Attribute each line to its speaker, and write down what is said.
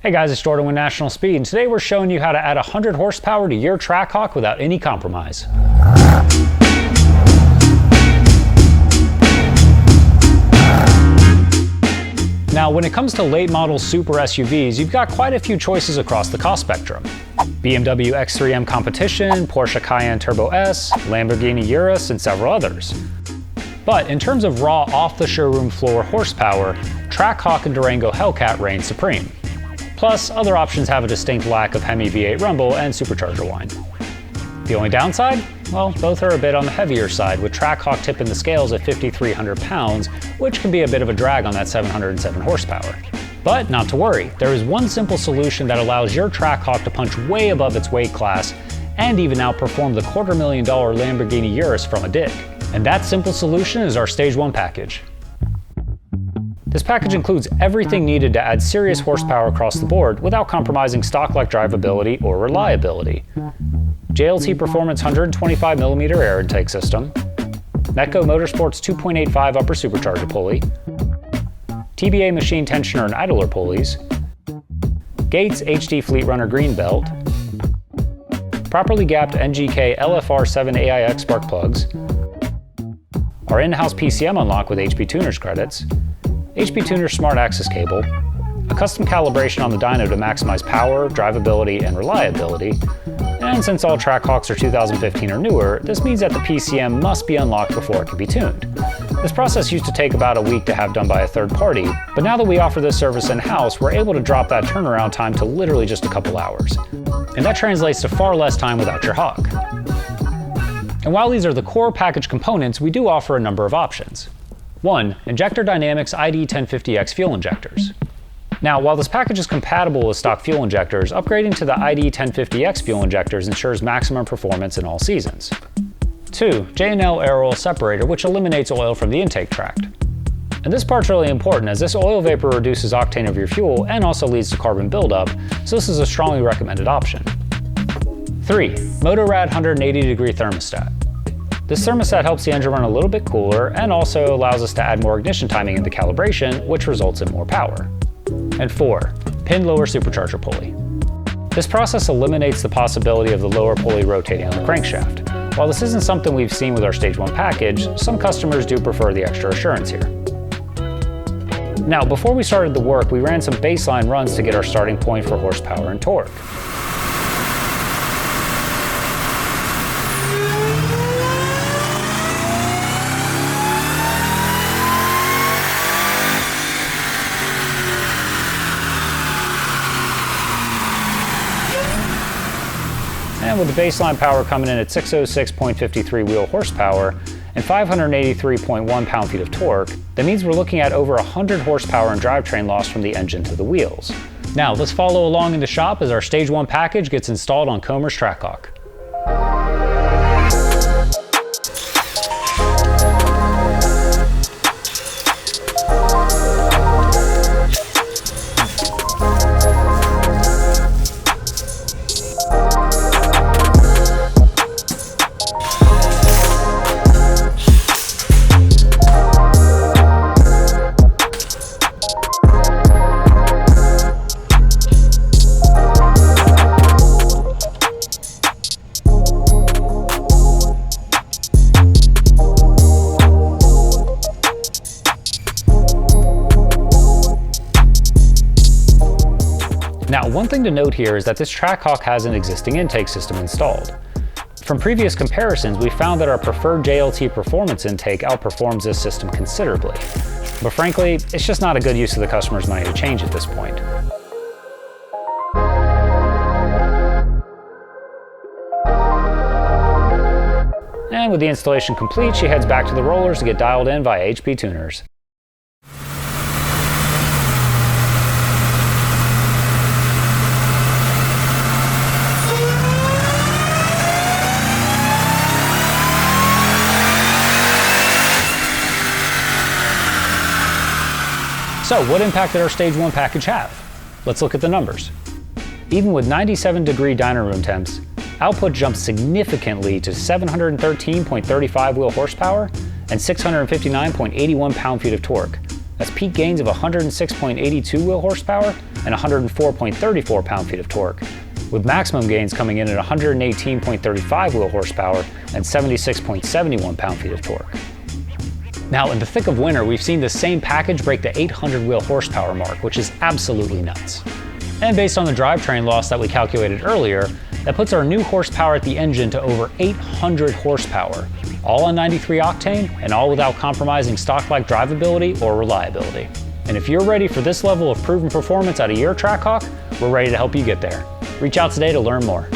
Speaker 1: Hey guys, it's Jordan with National Speed, and today we're showing you how to add 100 horsepower to your Trackhawk without any compromise. Now, when it comes to late model super SUVs, you've got quite a few choices across the cost spectrum. BMW X3M Competition, Porsche Cayenne Turbo S, Lamborghini Urus, and several others. But in terms of raw off-the-showroom floor horsepower, Trackhawk and Durango Hellcat reign supreme. Plus, other options have a distinct lack of Hemi V8 rumble and supercharger whine. The only downside? Well, both are a bit on the heavier side, with Trackhawk tipping the scales at 5,300 pounds, which can be a bit of a drag on that 707 horsepower. But not to worry, there is one simple solution that allows your Trackhawk to punch way above its weight class and even outperform the $250,000 Lamborghini Urus from a dig. And that simple solution is our Stage-1 package. This package includes everything needed to add serious horsepower across the board without compromising stock-like drivability or reliability. JLT Performance 125mm air intake system, Metco Motorsports 2.85 upper supercharger pulley, TBA machine tensioner and idler pulleys, Gates HD Fleet Runner green belt, properly gapped NGK LFR7 AIX spark plugs, our in-house PCM unlock with HP Tuners credits, HP Tuner Smart Access cable, a custom calibration on the dyno to maximize power, drivability, and reliability, and since all Trackhawks are 2015 or newer, this means that the PCM must be unlocked before it can be tuned. This process used to take about a week to have done by a third party, but now that we offer this service in-house, we're able to drop that turnaround time to literally just a couple hours. And that translates to far less time without your Hawk. And while these are the core package components, we do offer a number of options. 1. Injector Dynamics ID1050X fuel injectors. Now, while this package is compatible with stock fuel injectors, upgrading to the ID1050X fuel injectors ensures maximum performance in all seasons. 2. J&L Air Oil Separator, which eliminates oil from the intake tract. And this part's really important as this oil vapor reduces octane of your fuel and also leads to carbon buildup, so this is a strongly recommended option. 3. Motorrad 180-degree thermostat. This thermostat helps the engine run a little bit cooler and also allows us to add more ignition timing into calibration, which results in more power. And 4. Pin lower supercharger pulley. This process eliminates the possibility of the lower pulley rotating on the crankshaft. While this isn't something we've seen with our Stage-1 package, some customers do prefer the extra assurance here. Now, before we started the work, we ran some baseline runs to get our starting point for horsepower and torque. And with the baseline power coming in at 606.53 wheel horsepower and 583.1 pound-feet of torque, that means we're looking at over 100 horsepower in drivetrain loss from the engine to the wheels. Now let's follow along in the shop as our Stage-1 package gets installed on Comer's Trackhawk. Now, one thing to note here is that this Trackhawk has an existing intake system installed. From previous comparisons, we found that our preferred JLT performance intake outperforms this system considerably. But frankly, it's just not a good use of the customer's money to change at this point. And with the installation complete, she heads back to the rollers to get dialed in via HP Tuners. So what impact did our Stage-1 package have? Let's look at the numbers. Even with 97-degree dyno room temps, output jumped significantly to 713.35 wheel horsepower and 659.81 pound-feet of torque, That's peak gains of 106.82 wheel horsepower and 104.34 pound-feet of torque, with maximum gains coming in at 118.35 wheel horsepower and 76.71 pound-feet of torque. Now, in the thick of winter, we've seen the same package break the 800 wheel horsepower mark, which is absolutely nuts. And based on the drivetrain loss that we calculated earlier, that puts our new horsepower at the engine to over 800 horsepower, all on 93 octane and all without compromising stock-like drivability or reliability. And if you're ready for this level of proven performance out of your Trackhawk, we're ready to help you get there. Reach out today to learn more.